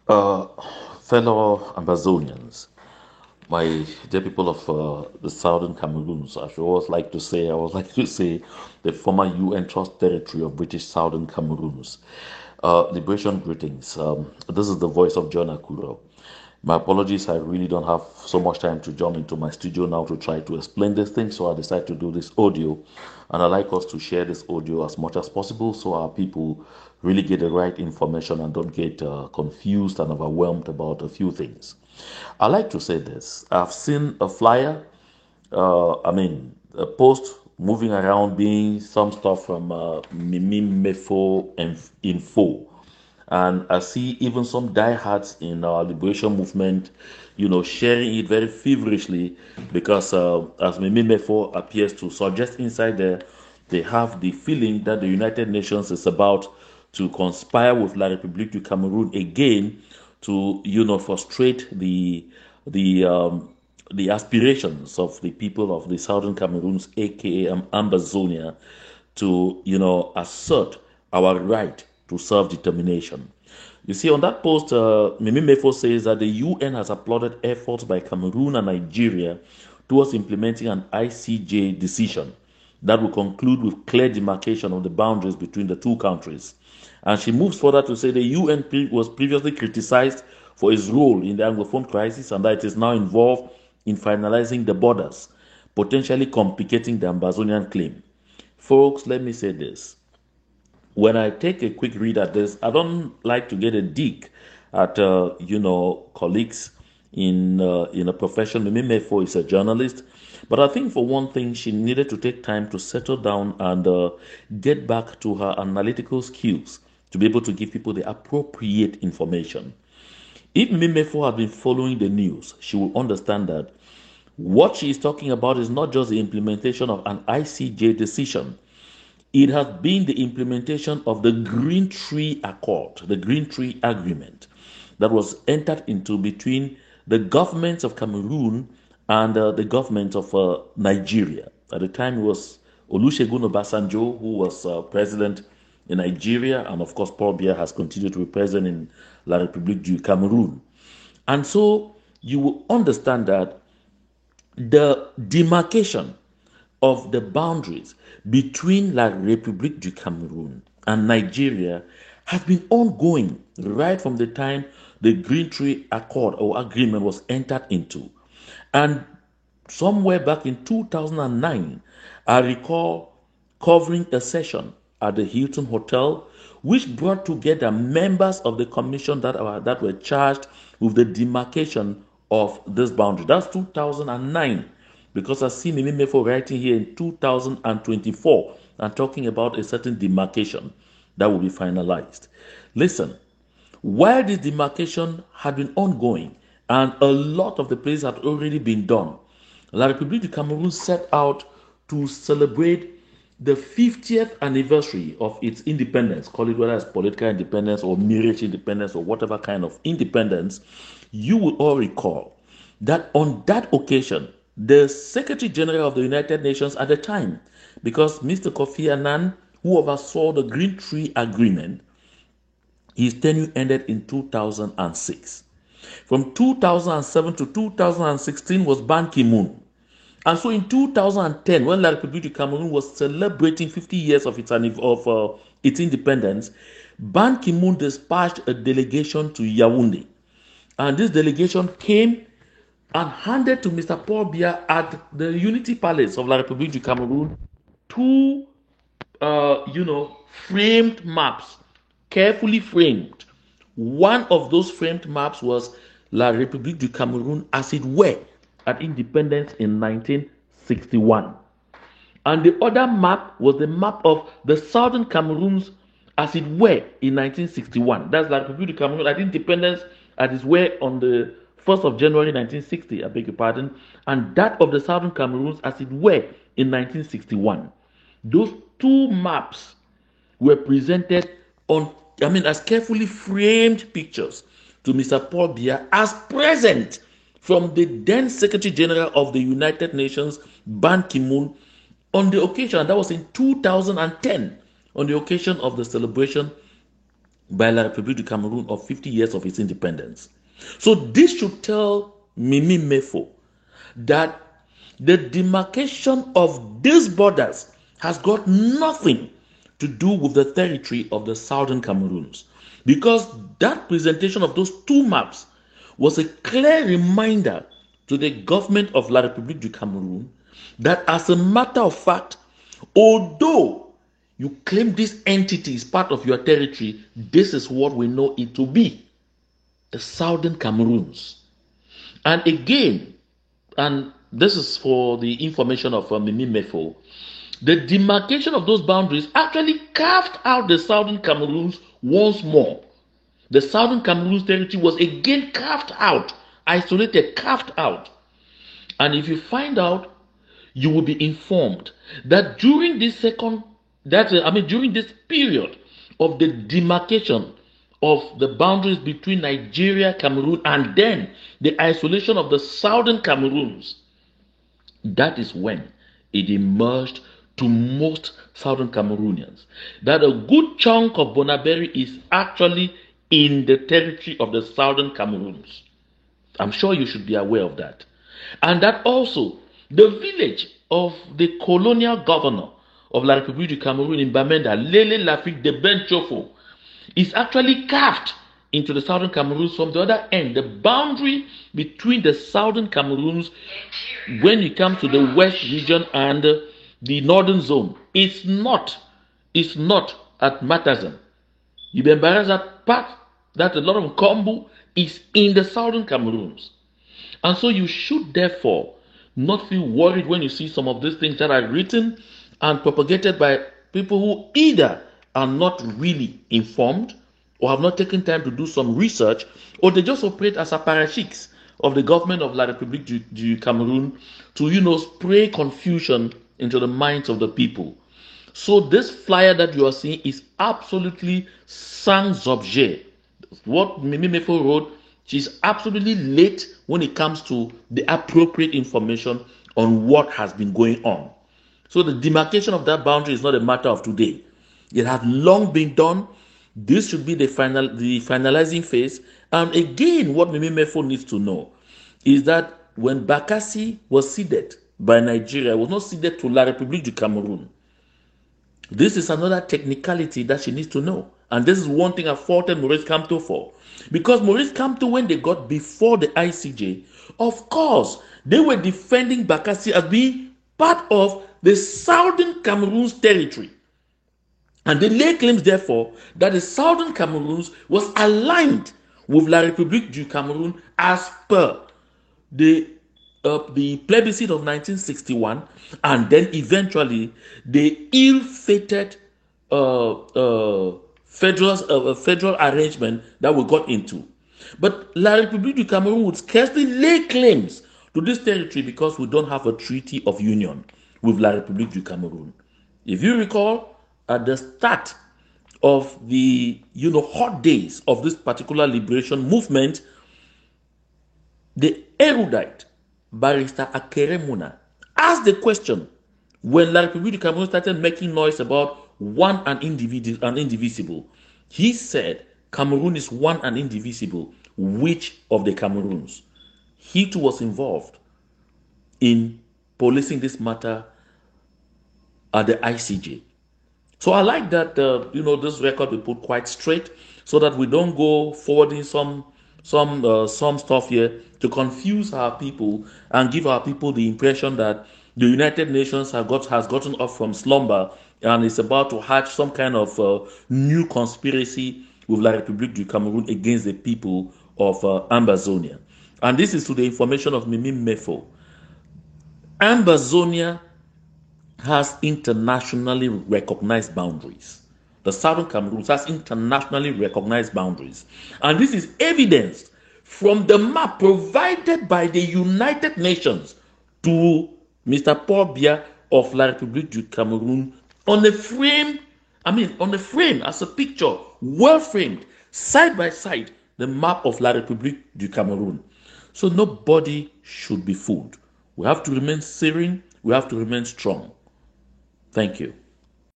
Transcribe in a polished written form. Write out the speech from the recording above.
Uh, Fellow Amazonians, my dear people of the southern Cameroons, I should always like to say, the former UN Trust Territory of British Southern Cameroons. Liberation greetings. This is the voice of John Akuro. My apologies, I really don't have so much time to jump into my studio now to try to explain this thing, so I decided to do this audio. And I'd like us to share this audio as much as possible so our people really get the right information and don't get confused and overwhelmed about a few things. I like to say this. I've seen a flyer, a post moving around being some stuff from Mimi Mefo and Info. And I see even some diehards in our liberation movement, sharing it very feverishly because, as Mimi Mefo appears to suggest inside there, they have the feeling that the United Nations is about to conspire with La République du Cameroon again to, frustrate the aspirations of the people of the southern Cameroons, aka Ambazonia, to assert our right to self-determination. You see, on that post, Mimi Mefo says that the UN has applauded efforts by Cameroon and Nigeria towards implementing an ICJ decision that will conclude with clear demarcation of the boundaries between the two countries. And she moves further to say the UN was previously criticized for its role in the Anglophone crisis and that it is now involved in finalizing the borders, potentially complicating the Ambazonian claim. Folks, let me say this. When I take a quick read at this, I don't like to get a dig at colleagues in a profession. Mimi Mefo is a journalist, but I think for one thing, she needed to take time to settle down and get back to her analytical skills to be able to give people the appropriate information. If Mimi Mefo had been following the news, she will understand that what she is talking about is not just the implementation of an ICJ decision. It has been the implementation of the Green Tree Accord, the Green Tree Agreement that was entered into between the governments of Cameroon and the government of Nigeria. At the time, it was Olusegun Obasanjo who was president in Nigeria, and of course, Paul Biya has continued to be president in La République du Cameroon. And so you will understand that the demarcation of the boundaries between La République du Cameroun and Nigeria has been ongoing right from the time the Green Tree Accord or Agreement was entered into. And somewhere back in 2009, I recall covering a session at the Hilton Hotel, which brought together members of the commission that were charged with the demarcation of this boundary. That's 2009, because I see Mimi Mefo writing here in 2024 and talking about a certain demarcation that will be finalized. Listen, while this demarcation had been ongoing and a lot of the places had already been done, La République du Cameroon set out to celebrate the 50th anniversary of its independence, call it whether it's political independence or marriage independence or whatever kind of independence. You will all recall that on that occasion, the Secretary General of the United Nations at the time, because Mr. Kofi Annan, who oversaw the Green Tree Agreement, his tenure ended in 2006. From 2007 to 2016 was Ban Ki-moon. And so in 2010, when La République du Cameroon was celebrating 50 years of its independence, Ban Ki-moon dispatched a delegation to Yaoundé. And this delegation came and handed to Mr. Paul Biya at the Unity Palace of La République du Cameroon two, framed maps, carefully framed. One of those framed maps was La République du Cameroun as it were at independence in 1961. And the other map was the map of the southern Cameroons as it were in 1961. That's La République du Cameroun at independence as it were on the 1st of January 1960, I beg your pardon, and that of the southern Cameroons as it were in 1961. Those two maps were presented as carefully framed pictures to Mr. Paul Biya as present from the then Secretary General of the United Nations, Ban Ki-moon, on the occasion, that was in 2010, on the occasion of the celebration by La République du Cameroon of 50 years of its independence. So this should tell Mimi Mefo that the demarcation of these borders has got nothing to do with the territory of the southern Cameroons, because that presentation of those two maps was a clear reminder to the government of La République du Cameroon that, as a matter of fact, although you claim this entity is part of your territory, this is what we know it to be: the southern Cameroons. And again, and this is for the information of Mimi Mefo, the demarcation of those boundaries actually carved out the southern Cameroons once more. The southern Cameroons territory was again carved out, isolated, carved out. And if you find out, you will be informed that during this during this period of the demarcation of the boundaries between Nigeria, Cameroon, and then the isolation of the southern Cameroons, that is when it emerged to most southern Cameroonians that a good chunk of Bonaberi is actually in the territory of the southern Cameroons. I'm sure you should be aware of that. And that also the village of the colonial governor of La République du Cameroon in Bamenda, Lele Lafitte de Benchofo, is actually carved into the southern Cameroons from the other end. The boundary between the southern Cameroons, when it comes to the west region and the northern zone, it's not at Matazan. That part, that a lot of Kombu is in the southern Cameroons. And so you should therefore not feel worried when you see some of these things that are written and propagated by people who either are not really informed or have not taken time to do some research, or they just operate as apparatchiks of the government of La République du Cameroon to, spray confusion into the minds of the people. So this flyer that you are seeing is absolutely sans objet. What Mimi Mefo wrote, she's absolutely late when it comes to the appropriate information on what has been going on. So the demarcation of that boundary is not a matter of today. It has long been done. This should be the finalizing phase. And again, what Mimi Mefo needs to know is that when Bakassi was ceded by Nigeria, it was not ceded to La République du Cameroon. This is another technicality that she needs to know. And this is one thing I faulted Maurice Kamto for. Because Maurice Kamto, when they got before the ICJ, of course, they were defending Bakassi as being part of the southern Cameroon's territory. And they laid claims, therefore, that the southern Cameroons was aligned with La République du Cameroon as per the plebiscite of 1961, and then eventually the ill-fated federal arrangement that we got into. But La République du Cameroon would scarcely lay claims to this territory because we don't have a treaty of union with La République du Cameroon. If you recall, at the start of the hot days of this particular liberation movement, the erudite Barrister Akere Muna asked the question when La République du Cameroon started making noise about one and indivisible. He said, Cameroon is one and indivisible. Which of the Cameroons? He too was involved in policing this matter at the ICJ. So I like that this record we put quite straight, so that we don't go forwarding some stuff here to confuse our people and give our people the impression that the United Nations has gotten up from slumber and is about to hatch some kind of new conspiracy with La République du Cameroon against the people of Ambazonia. And this is to the information of Mimi Mefo. Ambazonia has internationally recognized boundaries. The southern Cameroon has internationally recognized boundaries. And this is evidenced from the map provided by the United Nations to Mr. Paul Biya of La République du Cameroon on a frame as a picture, well framed, side by side, the map of La République du Cameroon. So nobody should be fooled. We have to remain serene. We have to remain strong. Thank you.